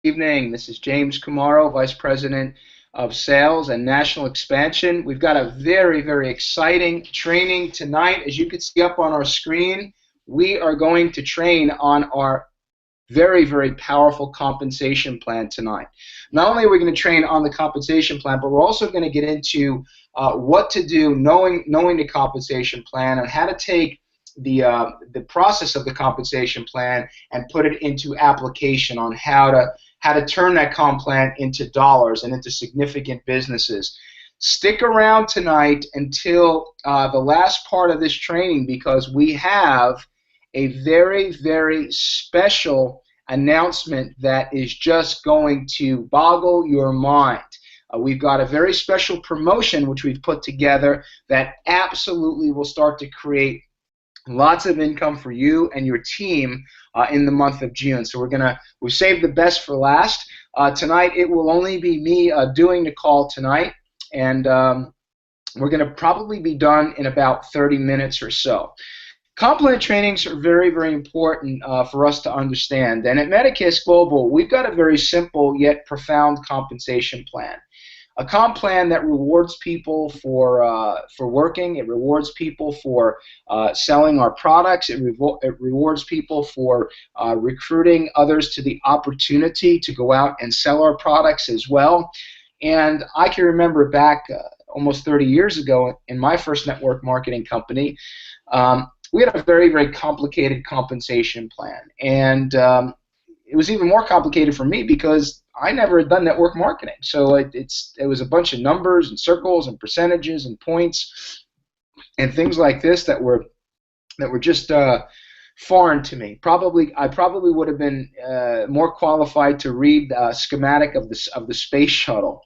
Evening. This is James Kumaro, Vice President of Sales and National Expansion. We've got a very, very exciting training tonight. As you can see up on our screen, we are going to train on our very, very powerful compensation plan tonight. Not only are we going to train on the compensation plan, but we're also going to get into what to do knowing the compensation plan and how to take the process of the compensation plan and put it into application on how to turn that comp plan into dollars and into significant businesses. Stick around tonight until the last part of this training because we have a very, very special announcement that is just going to boggle your mind. We've got a very special promotion which we've put together that absolutely will start to create lots of income for you and your team in the month of June. So we've saved the best for last. Tonight it will only be me doing the call tonight, and we're going to probably be done in about 30 minutes or so. Comp plan trainings are very, very important for us to understand. And at Medicus Global, we've got a very simple yet profound compensation plan. A comp plan that rewards people for working. It rewards people for selling our products. It rewards people for recruiting others to the opportunity to go out and sell our products as well. And I can remember back almost 30 years ago in my first network marketing company, we had a very, very complicated compensation plan. And it was even more complicated for me because I never had done network marketing. So it was a bunch of numbers and circles and percentages and points and things like this that were just foreign to me. I probably would have been more qualified to read the schematic of the space shuttle.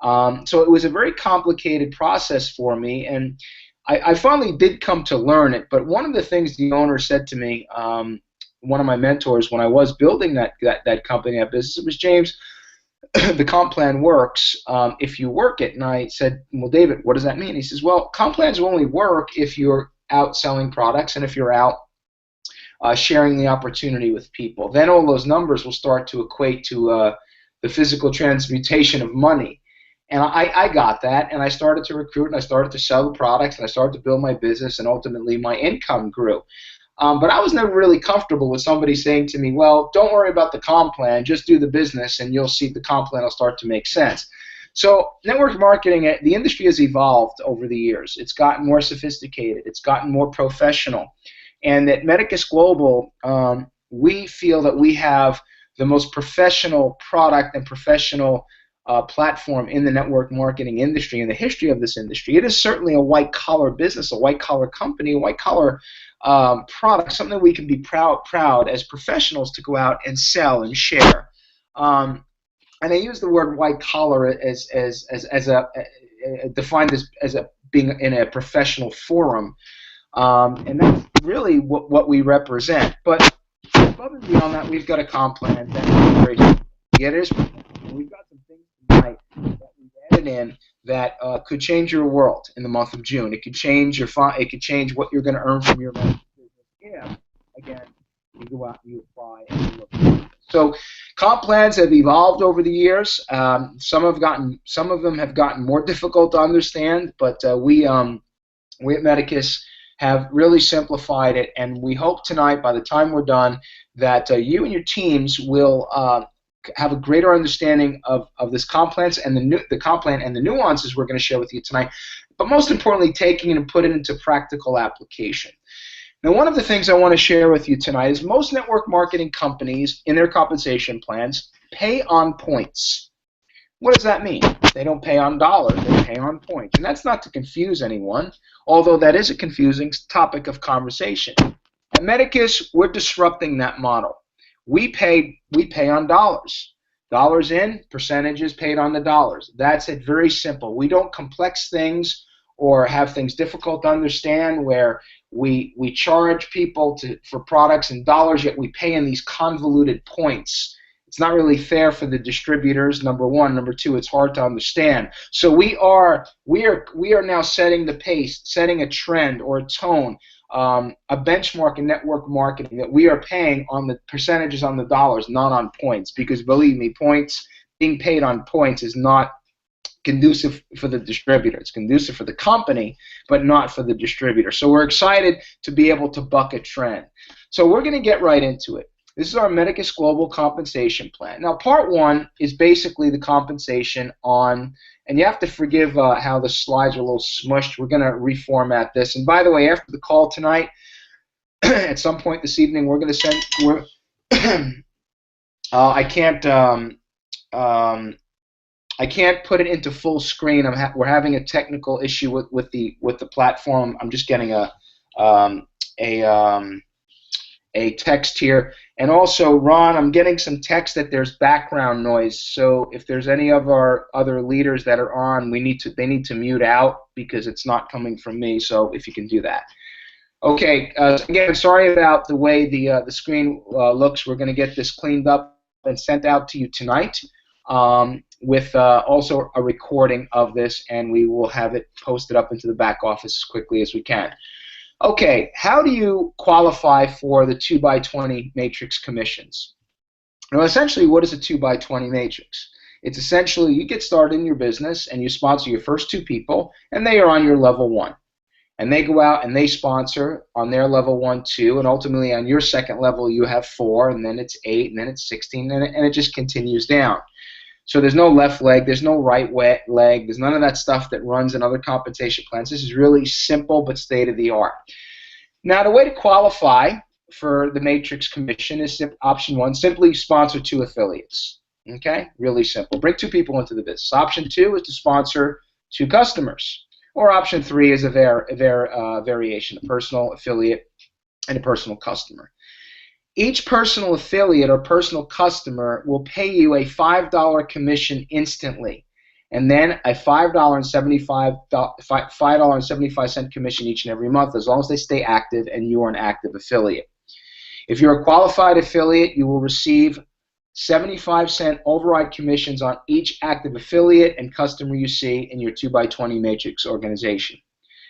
So it was a very complicated process for me, and I finally did come to learn it. But one of the things the owner said to me, one of my mentors, when I was building that company, that business, was, James, the comp plan works if you work it. And I said, well, David, what does that mean? He says, well, comp plans will only work if you're out selling products and if you're out sharing the opportunity with people. Then all those numbers will start to equate to the physical transmutation of money. And I got that, and I started to recruit, and I started to sell the products, and I started to build my business, and ultimately my income grew. But I was never really comfortable with somebody saying to me, well, don't worry about the comp plan, just do the business and you'll see the comp plan will start to make sense. So network marketing, the industry has evolved over the years. It's gotten more sophisticated. It's gotten more professional. And at Medicus Global, we feel that we have the most professional product and professional platform in the network marketing industry, in the history of this industry. It is certainly a white-collar business, a white-collar company, a white-collar product, something we can be proud as professionals to go out and sell and share. And I use the word white-collar as defined as being in a professional forum, and that's really what we represent. But above and beyond that, we've got a comp plan that is very simple. Yet it is professional. We've got some things tonight that we've added in that could change your world in the month of June. It could change it could change what you're going to earn from your business if, again, you go out and you apply and you look. So comp plans have evolved over the years. Some of them have gotten more difficult to understand, but we at Medicus have really simplified it, and we hope tonight, by the time we're done, that you and your teams will have a greater understanding of this comp plans and the comp plan and the nuances we're going to share with you tonight, but most importantly, taking it and put it into practical application. Now, one of the things I want to share with you tonight is most network marketing companies in their compensation plans pay on points. What does that mean? They don't pay on dollars, they pay on points. And that's not to confuse anyone, although that is a confusing topic of conversation. At Medicus, we're disrupting that model. We pay on dollars. Dollars in, percentages paid on the dollars. That's it, very simple. We don't complex things or have things difficult to understand where we charge people for products in dollars, yet we pay in these convoluted points. It's not really fair for the distributors, number one. Number two, it's hard to understand. So we are now setting the pace, setting a trend or a tone, a benchmark in network marketing that we are paying on the percentages on the dollars, not on points. Because believe me, being paid on points is not conducive for the distributor. It's conducive for the company, but not for the distributor. So we're excited to be able to buck a trend. So we're going to get right into it. This is our Medicus Global Compensation Plan. Now, part one is basically the compensation on, and you have to forgive how the slides are a little smushed. We're going to reformat this. And by the way, after the call tonight, at some point this evening, we're going to send. I can't put it into full screen. We're having a technical issue with the platform. I'm just getting a text here, and also Ron, I'm getting some text that there's background noise. So if there's any of our other leaders that are on, they need to mute out because it's not coming from me. So if you can do that. Okay. Again, sorry about the way the screen looks. We're going to get this cleaned up and sent out to you tonight. With also a recording of this, and we will have it posted up into the back office as quickly as we can. Okay, how do you qualify for the 2x20 matrix commissions? Now, essentially, what is a 2x20 matrix? It's essentially you get started in your business and you sponsor your first 2 people, and they are on your level 1. And they go out and they sponsor on their level 1, 2, and ultimately on your second level you have 4, and then it's 8, and then it's 16, and it just continues down. So there's no left leg, there's no right leg, there's none of that stuff that runs in other compensation plans. This is really simple but state-of-the-art. Now, the way to qualify for the matrix commission is option 1, simply sponsor 2 affiliates. Okay, really simple. Bring 2 people into the business. Option 2 is to sponsor 2 customers. Or option 3 is a variation, a personal affiliate and a personal customer. Each personal affiliate or personal customer will pay you a $5 commission instantly, and then a $5.75 commission each and every month, as long as they stay active and you are an active affiliate. If you're a qualified affiliate, you will receive 75-cent override commissions on each active affiliate and customer you see in your 2x20 matrix organization.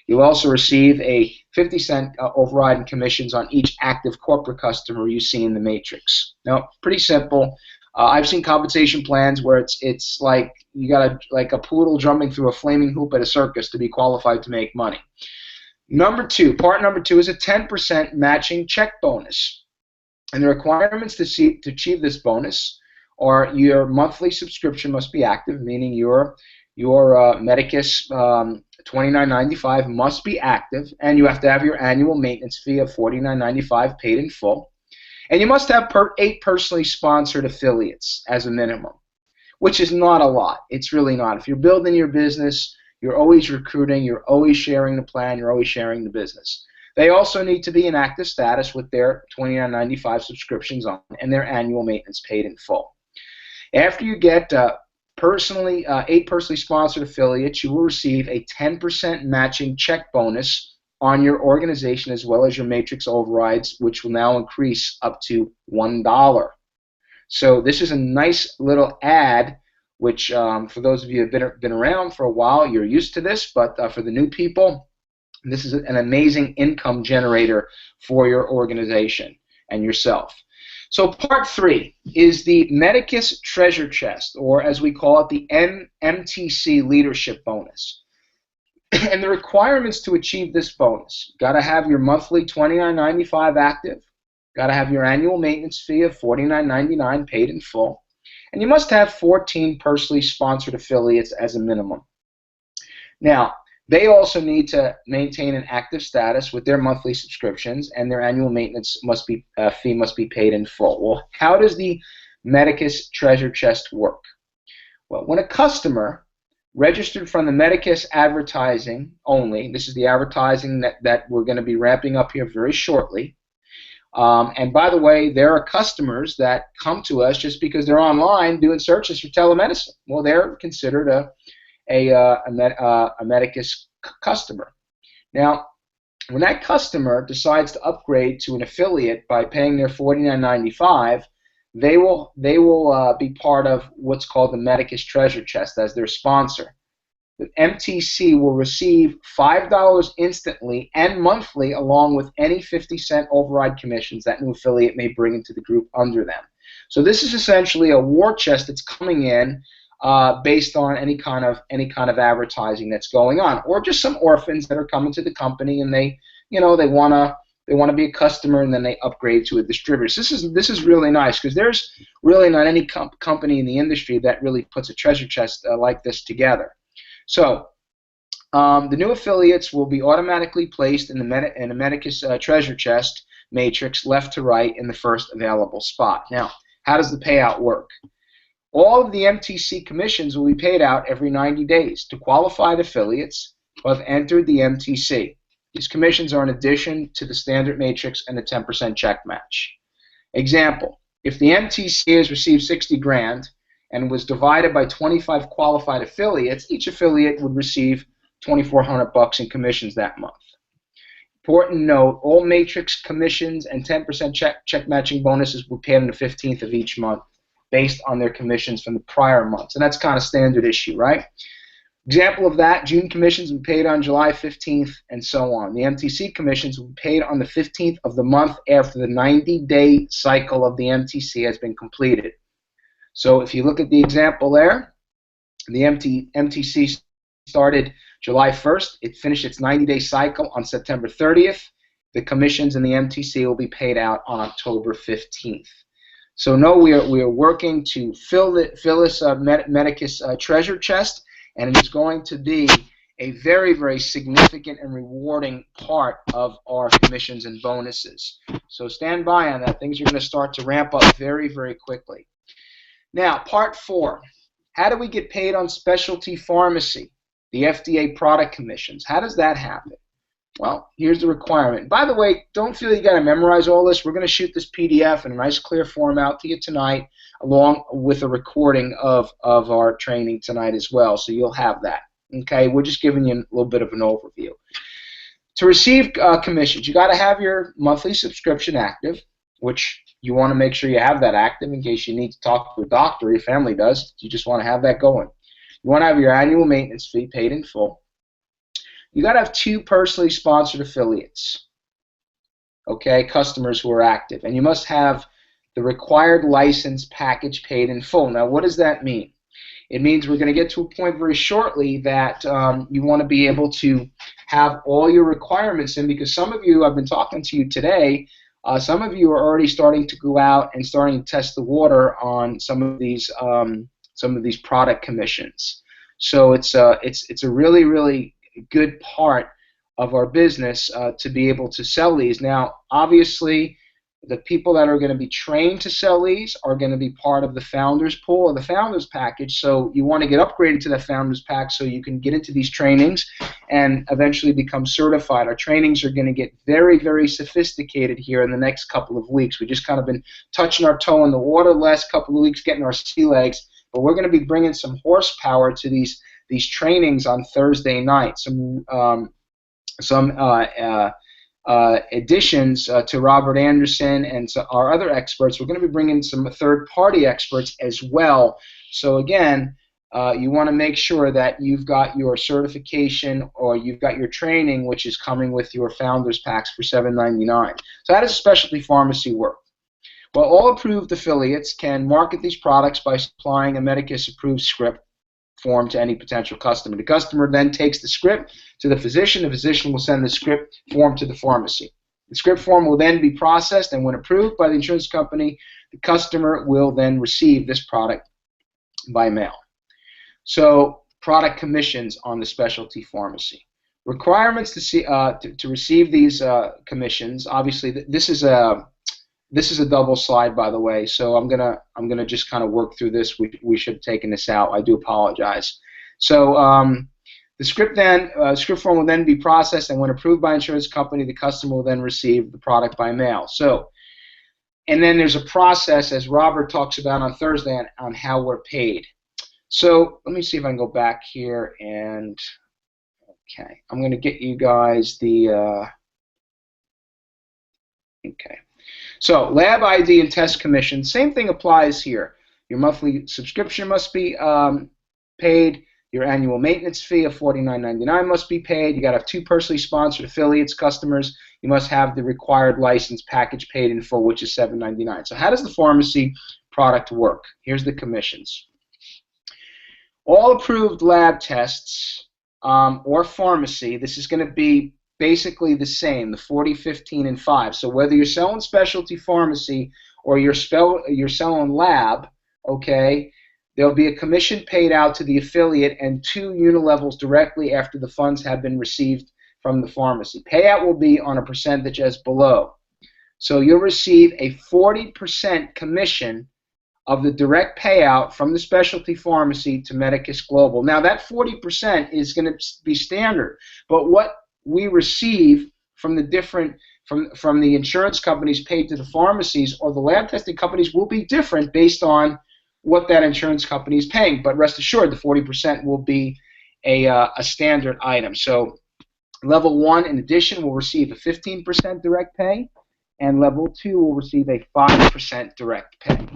You'll also receive a 50-cent override in commissions on each active corporate customer you see in the matrix. Now, pretty simple. I've seen compensation plans where it's like you got like a poodle jumping through a flaming hoop at a circus to be qualified to make money. Part number two is a 10% matching check bonus. And the requirements to achieve this bonus are your monthly subscription must be active, meaning your Medicus $29.95 must be active, and you have to have your annual maintenance fee of $49.95 paid in full. And you must have 8 personally sponsored affiliates as a minimum, which is not a lot. It's really not. If you're building your business, you're always recruiting, you're always sharing the plan, you're always sharing the business. They also need to be in active status with their $29.95 subscriptions on and their annual maintenance paid in full. After you get 8 personally sponsored affiliates, you will receive a 10% matching check bonus on your organization as well as your matrix overrides, which will now increase up to $1. So this is a nice little ad, which for those of you who have been around for a while, you're used to this, but for the new people, this is an amazing income generator for your organization and yourself. So part 3 is the Medicus Treasure Chest, or as we call it, the MTC Leadership Bonus. And the requirements to achieve this bonus: got to have your monthly $29.95 active, got to have your annual maintenance fee of $49.99 paid in full, and you must have 14 personally sponsored affiliates as a minimum. Now, they also need to maintain an active status with their monthly subscriptions, and their annual maintenance fee must be paid in full. Well, how does the Medicus Treasure Chest work? Well, when a customer registered from the Medicus advertising only, this is the advertising that we're going to be ramping up here very shortly. And by the way, there are customers that come to us just because they're online doing searches for telemedicine. Well, they're considered a Medicus customer. Now, when that customer decides to upgrade to an affiliate by paying their $49.95, they will be part of what's called the Medicus Treasure Chest as their sponsor. The MTC will receive $5 instantly and monthly, along with any 50-cent override commissions that new affiliate may bring into the group under them. So this is essentially a war chest that's coming in based on any kind of advertising that's going on, or just some orphans that are coming to the company and they want to be a customer and then they upgrade to a distributor. So this is really nice because there's really not any company in the industry that really puts a treasure chest like this together. So the new affiliates will be automatically placed in the Medicus treasure chest matrix left to right in the first available spot. Now, how does the payout work? All of the MTC commissions will be paid out every 90 days to qualified affiliates who have entered the MTC. These commissions are in addition to the standard matrix and the 10% check match. Example, if the MTC has received 60 grand and was divided by 25 qualified affiliates, each affiliate would receive $2,400 in commissions that month. Important note, all matrix commissions and 10% check matching bonuses will be paid on the 15th of each month based on their commissions from the prior months. And that's kind of standard issue, right? Example of that, June commissions will be paid on July 15th and so on. The MTC commissions will be paid on the 15th of the month after the 90-day cycle of the MTC has been completed. So if you look at the example there, the MTC started July 1st. It finished its 90-day cycle on September 30th. The commissions in the MTC will be paid out on October 15th. So no, we are working to fill this Medicus treasure chest, and it is going to be a very, very significant and rewarding part of our commissions and bonuses. So stand by on that. Things are going to start to ramp up very, very quickly. Now, part 4, how do we get paid on specialty pharmacy, the FDA product commissions? How does that happen? Well, here's the requirement. By the way, don't feel you got to memorize all this. We're going to shoot this PDF in a nice clear form out to you tonight, along with a recording of our training tonight as well, so you'll have that. Okay, we're just giving you a little bit of an overview. To receive commissions, you got to have your monthly subscription active, which you want to make sure you have that active in case you need to talk to a doctor or your family does. You just want to have that going. You want to have your annual maintenance fee paid in full. You got to have 2 personally sponsored affiliates, okay, customers who are active, and you must have the required license package paid in full. Now, what does that mean? It means we're going to get to a point very shortly that you want to be able to have all your requirements in, because some of you, I've been talking to you today, some of you are already starting to go out and starting to test the water on some of these product commissions. So it's a really, really good part of our business to be able to sell these. Now, obviously, the people that are going to be trained to sell these are going to be part of the Founders Pool or the Founders Package. So you want to get upgraded to the Founders Pack so you can get into these trainings and eventually become certified. Our trainings are going to get very, very sophisticated here in the next couple of weeks. We've just kind of been touching our toe in the water the last couple of weeks, getting our sea legs, but we're going to be bringing some horsepower to these trainings on Thursday night. Some additions to Robert Anderson and to our other experts. We're going to be bringing some third-party experts as well. So again, you want to make sure that you've got your certification or you've got your training, which is coming with your Founders Packs for $7.99. So how does specialty pharmacy work? Well, all approved affiliates can market these products by supplying a Medicus-approved script form to any potential customer. The customer then takes the script to the physician. The physician will send the script form to the pharmacy. The script form will then be processed, and when approved by the insurance company, the customer will then receive this product by mail. So, product commissions on the specialty pharmacy. Requirements to receive these commissions. Obviously, this is a double slide, by the way, so I'm gonna just kind of work through this. We should have taken this out. I do apologize. So the script form will then be processed, and when approved by insurance company, the customer will then receive the product by mail. So, and then there's a process, as Robert talks about on Thursday, on how we're paid. So let me see if I can go back here and okay, I'm gonna get you guys the okay. So lab ID and test commission, same thing applies here. Your monthly subscription must be paid. Your annual maintenance fee of $49.99 must be paid. You got to have 2 personally sponsored affiliates, customers. You must have the required license package paid in full, which is $7.99. So how does the pharmacy product work? Here's the commissions. All approved lab tests or pharmacy, this is going to be basically the same, the 40, 15, and 5. So whether you're selling specialty pharmacy or you're selling lab, okay, there'll be a commission paid out to the affiliate and 2 unilevels directly after the funds have been received from the pharmacy. Payout will be on a percentage as below. So you'll receive a 40% commission of the direct payout from the specialty pharmacy to Medicus Global. Now that 40% is going to be standard, but what we receive from the different from the insurance companies paid to the pharmacies or the lab testing companies will be different based on what that insurance company is paying. But rest assured, the 40% will be a standard item. So level 1, in addition, will receive a 15% direct pay, and level 2 will receive a 5% direct pay.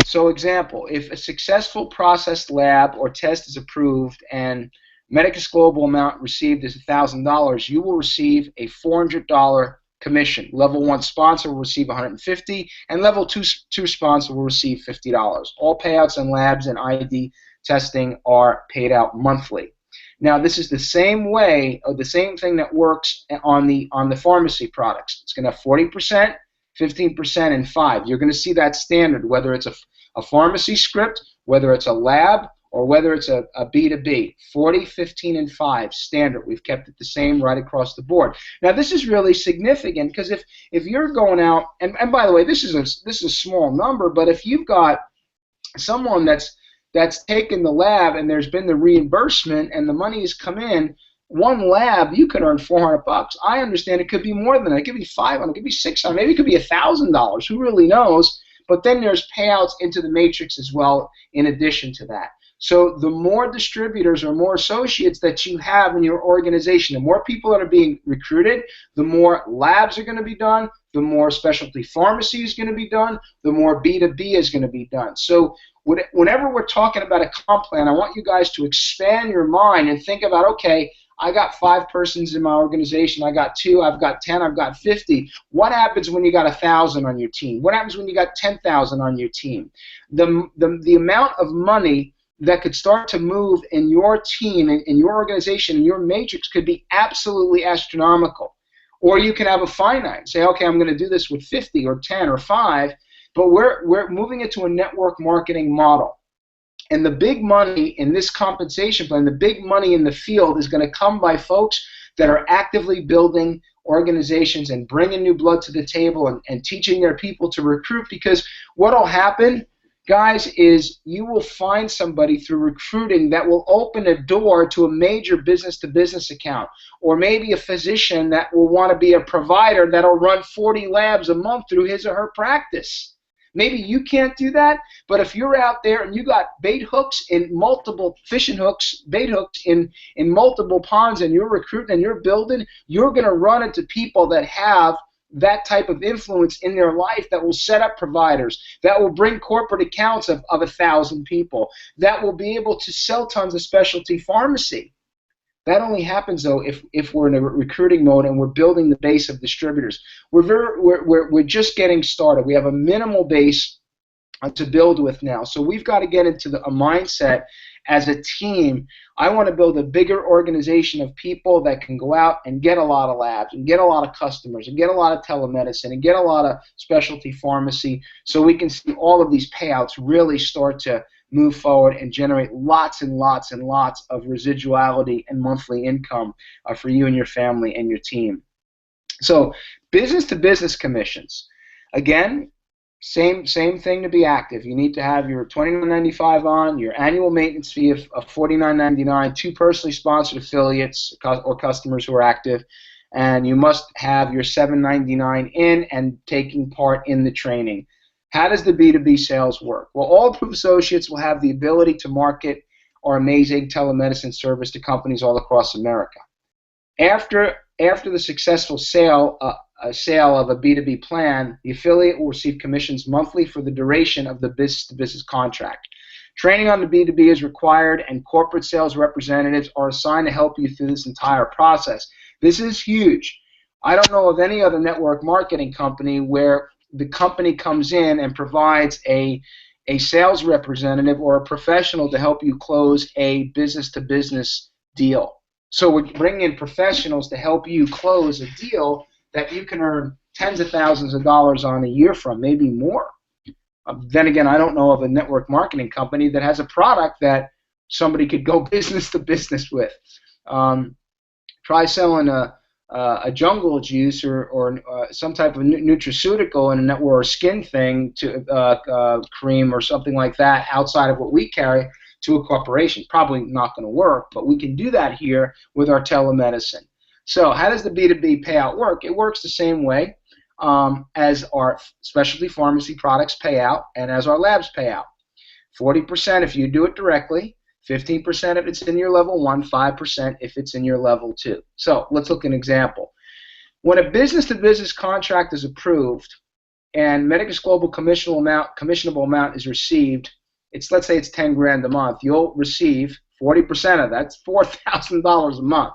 So example, if a successful processed lab or test is approved and Medicus Global amount received is $1,000, you will receive a $400 commission. Level 1 sponsor will receive $150, and level 2 sponsor will receive $50. All payouts on labs and ID testing are paid out monthly. Now this is the same way, or the same thing that works on the pharmacy products. It's going to have 40%, 15%, and 5%. You're going to see that standard, whether it's a pharmacy script, whether it's a lab, or whether it's a B2B, 40, 15, and 5, standard. We've kept it the same right across the board. Now this is really significant because if you're going out, and by the way, this is a small number, but if you've got someone that's taken the lab and there's been the reimbursement and the money has come in, one lab you could earn $400. I understand it could be more than that. It could be $500, it could be $600, maybe it could be $1,000. Who really knows? But then there's payouts into the matrix as well in addition to that. So the more distributors or more associates that you have in your organization, the more people that are being recruited, the more labs are going to be done, the more specialty pharmacy is going to be done, the more B2B is going to be done. So whenever we're talking about a comp plan, I want you guys to expand your mind and think about, okay, I got 5 persons in my organization, I got 2, I've got 10, I've got 50. What happens when you got 1,000 on your team? What happens when you got 10,000 on your team? The amount of money that could start to move in your team, in your organization, in your matrix could be absolutely astronomical. Or you can have a finite. Say, okay, I'm going to do this with 50 or 10 or 5, but we're moving it to a network marketing model. And the big money in this compensation plan, the big money in the field is going to come by folks that are actively building organizations and bringing new blood to the table and teaching their people to recruit, because what will happen, guys, is you will find somebody through recruiting that will open a door to a major business-to-business account, or maybe a physician that will want to be a provider that will run 40 labs a month through his or her practice. Maybe you can't do that, but if you're out there and you got bait hooks in multiple fishing hooks, bait hooks in multiple ponds, and you're recruiting and you're building, you're going to run into people that have that type of influence in their life that will set up providers, that will bring corporate accounts of 1,000 people, that will be able to sell tons of specialty pharmacy. That only happens, though, if we're in a recruiting mode and we're building the base of distributors. We're just getting started. We have a minimal base to build with now. So we've got to get into a mindset as a team. I want to build a bigger organization of people that can go out and get a lot of labs and get a lot of customers and get a lot of telemedicine and get a lot of specialty pharmacy, so we can see all of these payouts really start to move forward and generate lots and lots and lots of residuality and monthly income for you and your family and your team. So business-to-business commissions. Again, same thing to be active. You need to have your $29.95 on, your annual maintenance fee of $49.99, 2 personally sponsored affiliates or customers who are active, and you must have your $7.99 in and taking part in the training. How does the B2B sales work? Well, all approved associates will have the ability to market our amazing telemedicine service to companies all across America. After the successful sale a sale of a B2B plan, the affiliate will receive commissions monthly for the duration of the business-to-business contract. Training on the B2B is required, and corporate sales representatives are assigned to help you through this entire process. This is huge. I don't know of any other network marketing company where the company comes in and provides a sales representative or a professional to help you close a business-to-business deal. So we're bringing in professionals to help you close a deal that you can earn tens of thousands of dollars on a year from, maybe more. Then again, I don't know of a network marketing company that has a product that somebody could go business to business with. Try selling a jungle juice or some type of nutraceutical in a network or a skin thing to cream or something like that outside of what we carry to a corporation. Probably not going to work, but we can do that here with our telemedicine. So how does the B2B payout work? It works the same way as our specialty pharmacy products pay out and as our labs pay out. 40% if you do it directly, 15% if it's in your level 1, 5% if it's in your level 2. So let's look at an example. When a business-to-business contract is approved and Medicus Global commissionable amount is received, let's say it's 10 grand a month, you'll receive 40% of that. That's $4,000 a month.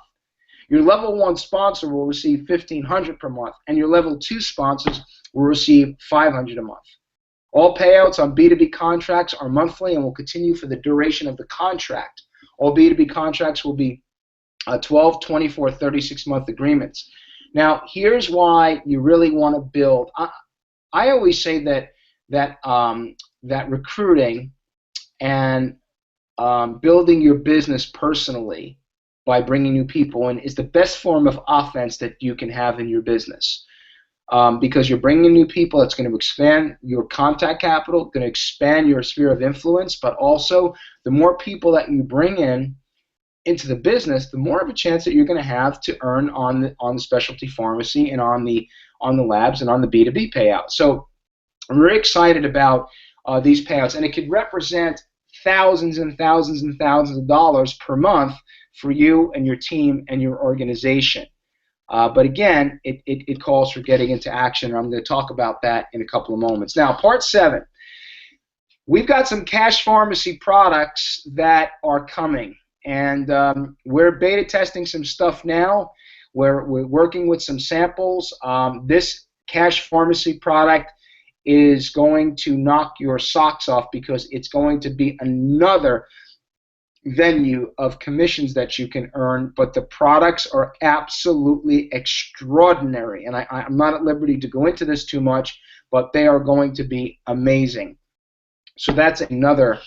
Your level 1 sponsor will receive $1,500 per month, and your level 2 sponsors will receive $500 a month. All payouts on B2B contracts are monthly and will continue for the duration of the contract. All B2B contracts will be 12, 24, 36-month agreements. Now, here's why you really want to build. I always say that recruiting and building your business personally by bringing new people in is the best form of offense that you can have in your business. Because you're bringing in new people, that's going to expand your contact capital, going to expand your sphere of influence, but also the more people that you bring in into the business, the more of a chance that you're going to have to earn on the specialty pharmacy and on the labs and on the B2B payout. So I'm very excited about these payouts, and it could represent thousands and thousands and thousands of dollars per month for you and your team and your organization. But again, it calls for getting into action, and I'm going to talk about that in a couple of moments. Now, part 7. We've got some cash pharmacy products that are coming, and we're beta testing some stuff now. We're working with some samples. This cash pharmacy product is going to knock your socks off because it's going to be another venue of commissions that you can earn, but the products are absolutely extraordinary, and I'm not at liberty to go into this too much, but they are going to be amazing. So that's another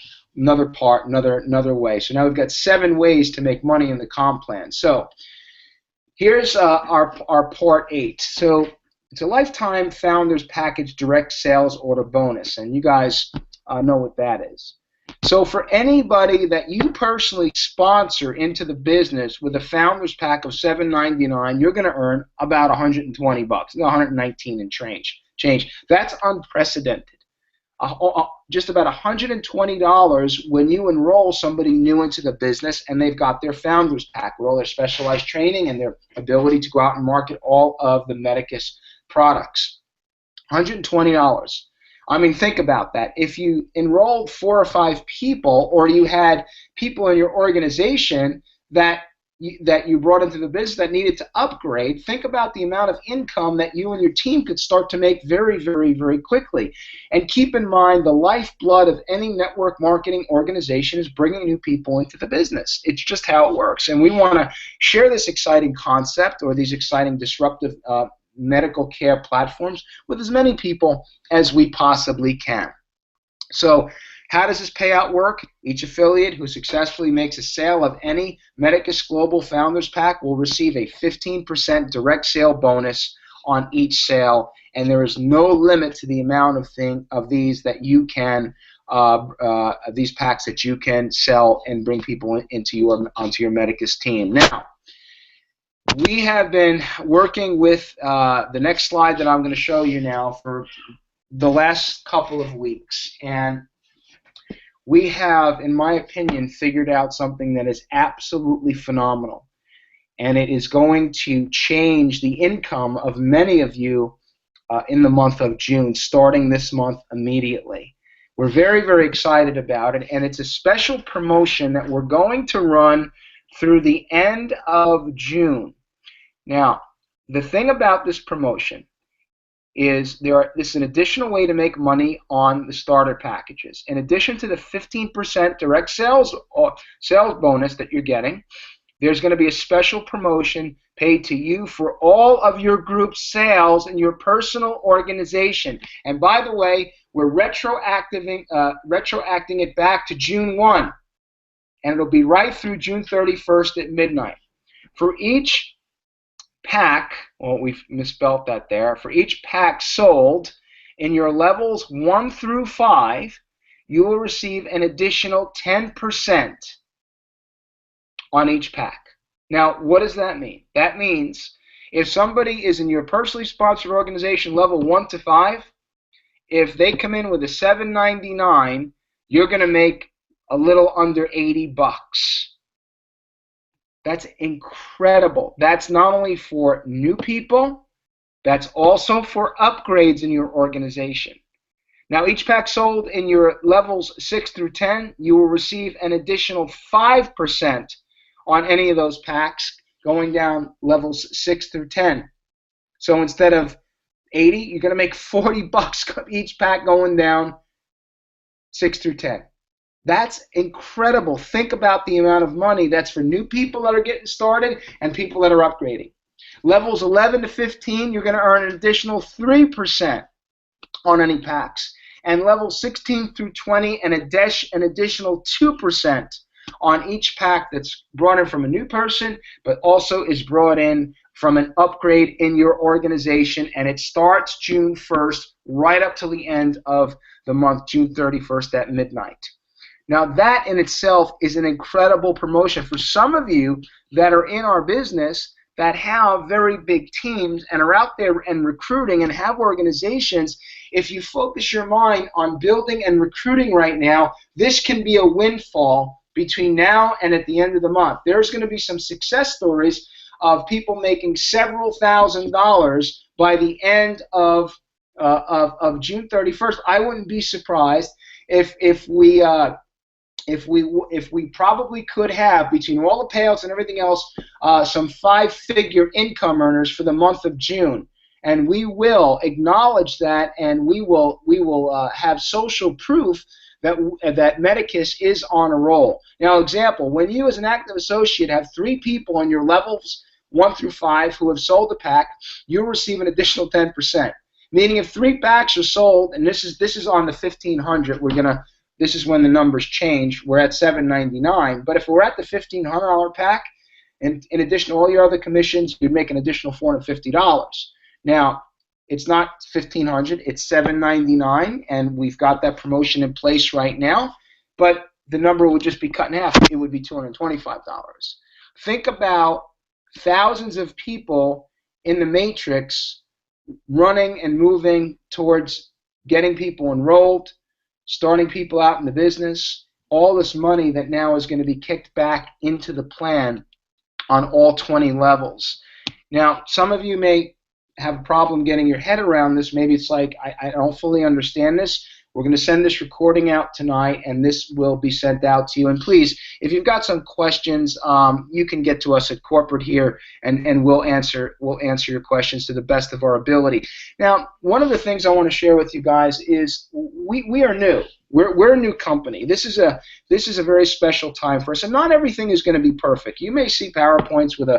part, another way. So now we've got 7 ways to make money in the comp plan. So here's our part 8. So it's a lifetime founders package direct sales order bonus, and you guys know what that is. So for anybody that you personally sponsor into the business with a founders pack of $7.99, you're going to earn about $120, $119 and change. That's unprecedented. Just about $120 when you enroll somebody new into the business and they've got their founders pack with all their specialized training and their ability to go out and market all of the Medicus products. $120. I mean, think about that. If you enrolled 4 or 5 people, or you had people in your organization that you brought into the business that needed to upgrade, think about the amount of income that you and your team could start to make very, very, very quickly. And keep in mind, the lifeblood of any network marketing organization is bringing new people into the business. It's just how it works. And we want to share this exciting concept or these exciting disruptive medical care platforms with as many people as we possibly can. So how does this payout work? Each affiliate who successfully makes a sale of any Medicus Global Founders Pack will receive a 15% direct sale bonus on each sale, and there is no limit to the amount of these that you can these packs that you can sell and bring people onto your Medicus team. Now, we have been working with the next slide that I'm going to show you now for the last couple of weeks, and we have, in my opinion, figured out something that is absolutely phenomenal. and it is going to change the income of many of you in the month of June, starting this month immediately. We're very, very excited about it, and it's a special promotion that we're going to run through the end of June. Now, the thing about this promotion is this is an additional way to make money on the starter packages. In addition to the 15% direct sales bonus that you're getting, there's going to be a special promotion paid to you for all of your group sales in your personal organization. And by the way, we're retroacting it back to June 1, and it'll be right through June 31st at midnight. For each pack, well, we've misspelled that there, for each pack sold in your levels 1 through 5, you will receive an additional 10% on each pack. Now, what does that mean? That means if somebody is in your personally sponsored organization level 1 to 5, if they come in with a $7.99, you're going to make a little under $80. That's incredible. That's not only for new people, that's also for upgrades in your organization. Now, each pack sold in your levels 6 through 10, you will receive an additional 5% on any of those packs going down levels 6 through 10. So instead of 80, you're going to make $40 each pack going down 6 through 10. That's incredible. Think about the amount of money that's for new people that are getting started and people that are upgrading. Levels 11 to 15, you're going to earn an additional 3% on any packs. And levels 16 through 20, an additional 2% on each pack that's brought in from a new person, but also is brought in from an upgrade in your organization. And it starts June 1st right up to the end of the month, June 31st at midnight. Now, that in itself is an incredible promotion for some of you that are in our business that have very big teams and are out there and recruiting and have organizations. If you focus your mind on building and recruiting right now, this can be a windfall between now and at the end of the month. There's going to be some success stories of people making several $1,000s by the end of June 31st. I wouldn't be surprised if we probably could have, between all the payouts and everything else, some 5-figure income earners for the month of June. And we will acknowledge that, and we will have social proof that Medicus is on a roll. Now, example, when you as an active associate have 3 people on your levels 1 through 5 who have sold a pack, you'll receive an additional 10%. Meaning if 3 packs are sold, and this is on the 1,500, this is when the numbers change. We're at $7.99, but if we're at the $1,500 pack, and in addition to all your other commissions, you'd make an additional $450. Now, it's not $1,500, it's $7.99, and we've got that promotion in place right now, but the number would just be cut in half. It would be $225. Think about thousands of people in the matrix running and moving towards getting people enrolled, starting people out in the business, all this money that now is going to be kicked back into the plan on all 20 levels. Now, some of you may have a problem getting your head around this. Maybe it's like, I don't fully understand this. We're going to send this recording out tonight, and this will be sent out to you. And please, if you've got some questions, you can get to us at corporate here, and we'll answer your questions to the best of our ability. Now, one of the things I want to share with you guys is we are new. We're a new company. This is a very special time for us, and not everything is going to be perfect. You may see PowerPoints with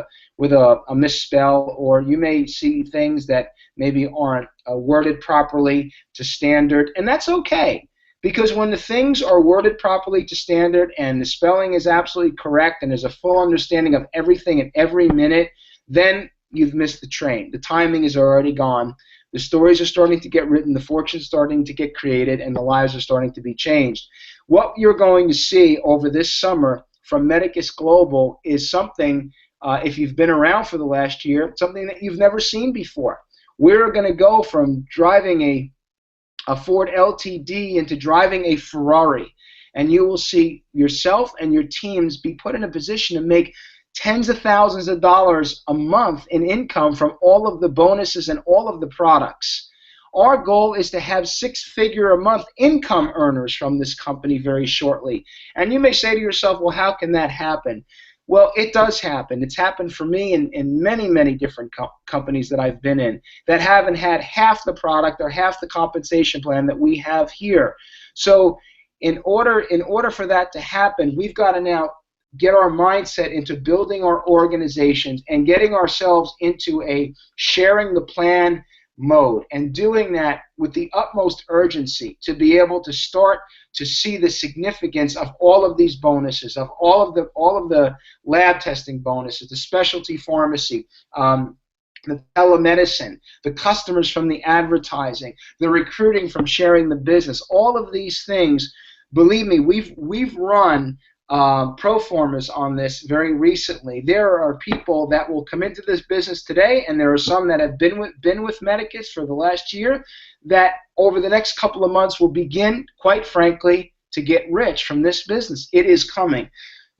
a misspell, or you may see things that maybe aren't worded properly to standard, and that's okay, because when the things are worded properly to standard and the spelling is absolutely correct and there's a full understanding of everything at every minute, then you've missed the train. The timing is already gone. The stories are starting to get written, the fortune's starting to get created, and the lives are starting to be changed. What you're going to see over this summer from Medicus Global is something, if you've been around for the last year, something that you've never seen before. We're going to go from driving a Ford LTD into driving a Ferrari, and you will see yourself and your teams be put in a position to make tens of thousands of dollars a month in income from all of the bonuses and all of the products. Our goal is to have six-figure a month income earners from this company very shortly. And you may say to yourself, well, how can that happen? Well, it does happen. It's happened for me in many, many different companies that I've been in that haven't had half the product or half the compensation plan that we have here. So in order for that to happen, we've got to now get our mindset into building our organizations and getting ourselves into a sharing the plan mode, and doing that with the utmost urgency to be able to start to see the significance of all of these bonuses, of all of the lab testing bonuses, the specialty pharmacy, the telemedicine, the customers from the advertising, the recruiting from sharing the business. All of these things, believe me, we've run pro formas on this very recently. There are people that will come into this business today, and there are some that have been with Medicus for the last year that over the next couple of months will begin, quite frankly, to get rich from this business. It is coming.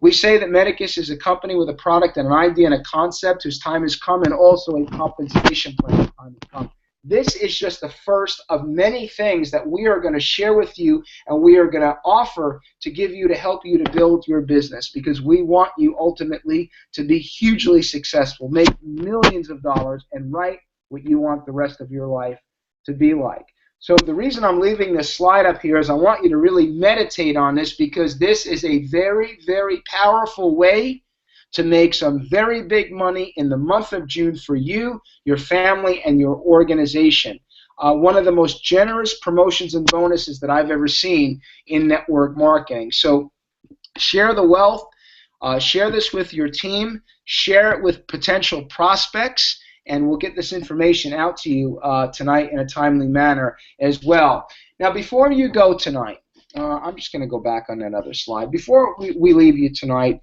We say that Medicus is a company with a product and an idea and a concept whose time has come, and also a compensation plan whose time has come. This is just the first of many things that we are going to share with you, and we are going to offer to give you to help you to build your business, because we want you ultimately to be hugely successful, make millions of dollars, and write what you want the rest of your life to be like. So the reason I'm leaving this slide up here is I want you to really meditate on this, because this is a very, very powerful way to make some very big money in the month of June for you, your family, and your organization. One of the most generous promotions and bonuses that I've ever seen in network marketing. So share the wealth, share this with your team, share it with potential prospects, and we'll get this information out to you tonight in a timely manner as well. Now, before you go tonight, I'm just going to go back on that other slide. Before we leave you tonight,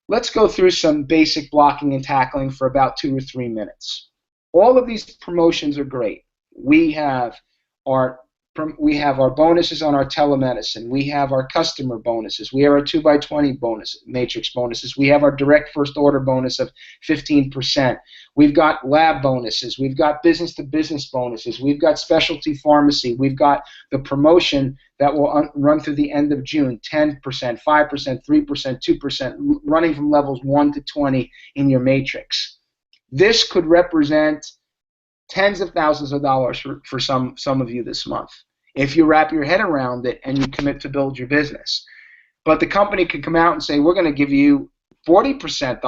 let's go through some basic blocking and tackling for about 2 or 3 minutes. All of these promotions are great. We have our bonuses on our telemedicine. We have our customer bonuses. We have our 2x20 bonus, matrix bonuses. We have our direct first order bonus of 15%. We've got lab bonuses. We've got business-to-business bonuses. We've got specialty pharmacy. We've got the promotion that will run through the end of June, 10%, 5%, 3%, 2%, running from levels 1 to 20 in your matrix. This could represent tens of thousands of dollars for some of you this month, if you wrap your head around it and you commit to build your business. But the company could come out and say, we're going to give you 40%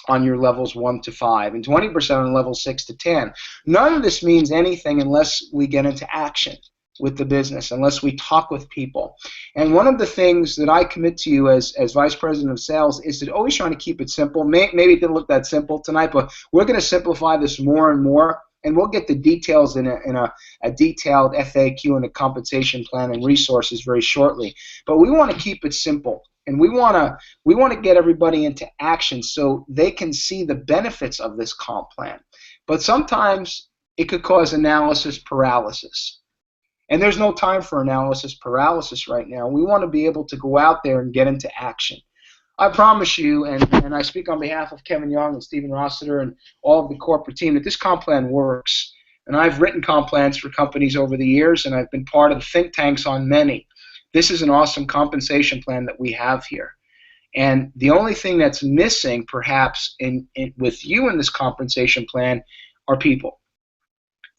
on your levels 1 to 5 and 20% on levels 6 to 10. None of this means anything unless we get into action with the business, unless we talk with people. And one of the things that I commit to you as Vice President of Sales is to always trying to keep it simple. Maybe it didn't look that simple tonight, but we're going to simplify this more and more, and we'll get the details in a detailed FAQ and a compensation plan and resources very shortly. But we want to keep it simple, and we want to get everybody into action so they can see the benefits of this comp plan. But sometimes it could cause analysis paralysis. And there's no time for analysis paralysis right now. We want to be able to go out there and get into action. I promise you, and I speak on behalf of Kevin Young and Stephen Rossiter and all of the corporate team, that this comp plan works. And I've written comp plans for companies over the years, and I've been part of the think tanks on many. This is an awesome compensation plan that we have here. And the only thing that's missing, perhaps, with you in this compensation plan are people.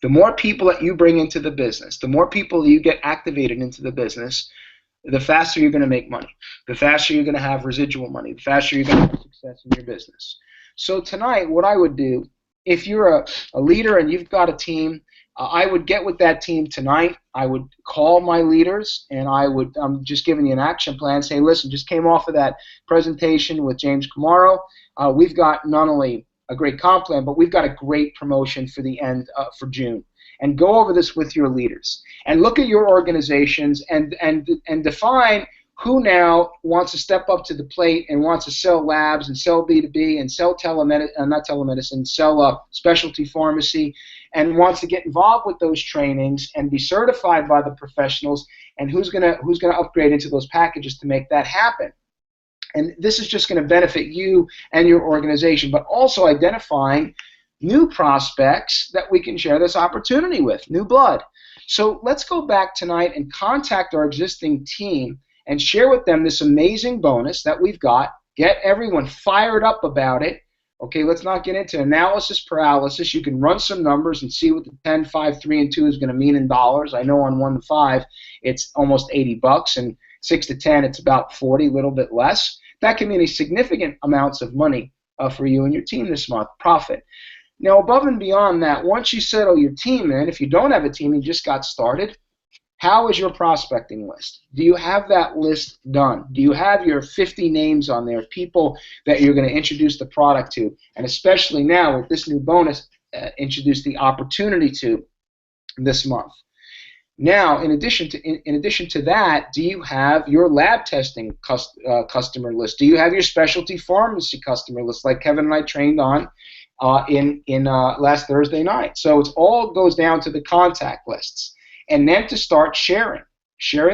The more people that you bring into the business, the more people you get activated into the business, the faster you're going to make money. The faster you're going to have residual money. The faster you're going to have success in your business. So tonight, what I would do, if you're a leader and you've got a team, I would get with that team tonight. I would call my leaders, and I'm just giving you an action plan. Say, listen, just came off of that presentation with James Camaro. We've got not only a great comp plan, but we've got a great promotion for the end for June. And go over this with your leaders and look at your organizations and define who now wants to step up to the plate and wants to sell labs and sell B2B and sell sell specialty pharmacy and wants to get involved with those trainings and be certified by the professionals, and who's gonna upgrade into those packages to make that happen. And this is just going to benefit you and your organization, but also identifying new prospects that we can share this opportunity with, new blood. So let's go back tonight and contact our existing team and share with them this amazing bonus that we've got. Get everyone fired up about it. Okay, let's not get into analysis paralysis. You can run some numbers and see what the 10, 5, 3, and 2 is going to mean in dollars. I know on 1 to 5, it's almost $80, and 6 to 10, it's about 40, a little bit less. That can mean a significant amounts of money for you and your team this month, profit. Now, above and beyond that, once you settle your team in, if you don't have a team, you just got started, how is your prospecting list? Do you have that list done? Do you have your 50 names on there, people that you're going to introduce the product to? And especially now with this new bonus, introduce the opportunity to this month. Now, in addition to that, do you have your lab testing customer list? Do you have your specialty pharmacy customer list, like Kevin and I trained on in last Thursday night? So it all goes down to the contact lists, and then to start sharing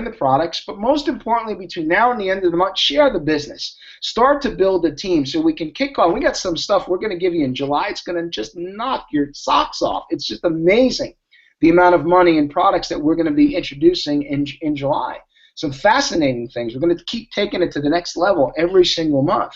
the products. But most importantly, between now and the end of the month, share the business. Start to build a team so we can kick off. We got some stuff we're going to give you in July. It's going to just knock your socks off. It's just amazing, the amount of money and products that we're going to be introducing in July. Some fascinating things. We're going to keep taking it to the next level every single month.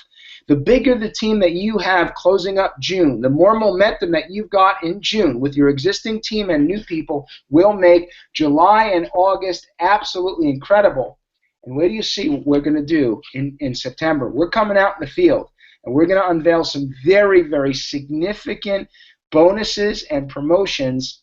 The bigger the team that you have closing up June, the more momentum that you've got in June with your existing team and new people will make July and August absolutely incredible. And where do you see what we're going to do in September? We're coming out in the field, and we're going to unveil some very, very significant bonuses and promotions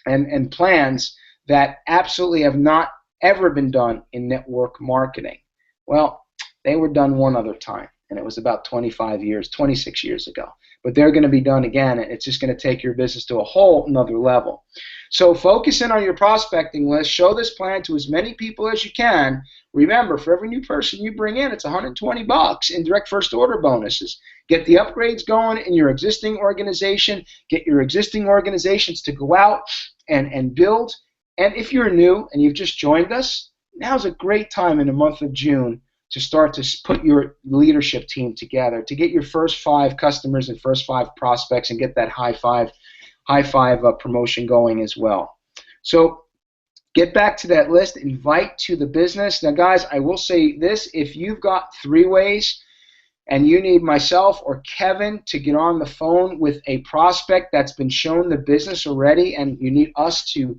and plans that absolutely have not ever been done in network marketing. Well, they were done one other time, and it was about 26 years ago. But they're going to be done again, and it's just going to take your business to a whole another level. So focus in on your prospecting list. Show this plan to as many people as you can. Remember, for every new person you bring in, it's $120 in direct first order bonuses. Get the upgrades going in your existing organization. Get your existing organizations to go out and build. And if you're new and you've just joined us, now's a great time in the month of June to start to put your leadership team together, to get your first 5 customers and first 5 prospects and get that high five promotion going as well. So get back to that list, invite to the business. Now, guys, I will say this: if you've got 3 ways and you need myself or Kevin to get on the phone with a prospect that's been shown the business already, and you need us to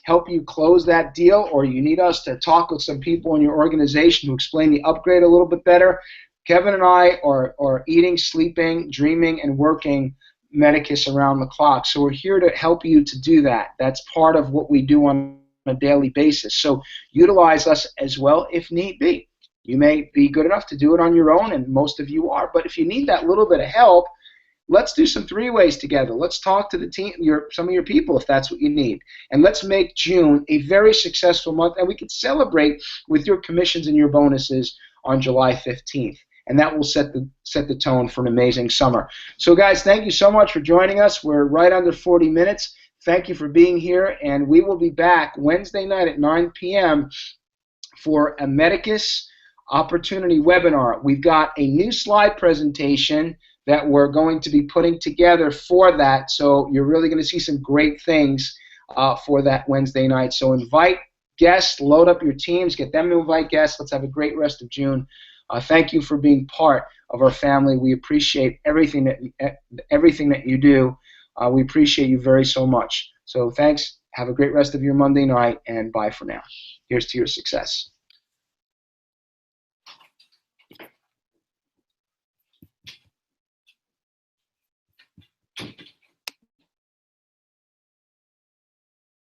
help you close that deal, or you need us to talk with some people in your organization to explain the upgrade a little bit better, Kevin and I are eating, sleeping, dreaming, and working Medicus around the clock. So we're here to help you to do that. That's part of what we do on a daily basis. So utilize us as well if need be. You may be good enough to do it on your own, and most of you are, but if you need that little bit of help, let's do some 3-ways together. Let's talk to the team, some of your people, if that's what you need. And let's make June a very successful month, and we can celebrate with your commissions and your bonuses on July 15th. And that will set the tone for an amazing summer. So, guys, thank you so much for joining us. We're right under 40 minutes. Thank you for being here, and we will be back Wednesday night at 9 p.m. for a Medicus Opportunity webinar. We've got a new slide presentation that we're going to be putting together for that, so you're really going to see some great things for that Wednesday night. So invite guests, load up your teams, get them to invite guests. Let's have a great rest of June. Thank you for being part of our family. We appreciate everything that you do. We appreciate you very so much. So thanks. Have a great rest of your Monday night, and bye for now. Here's to your success.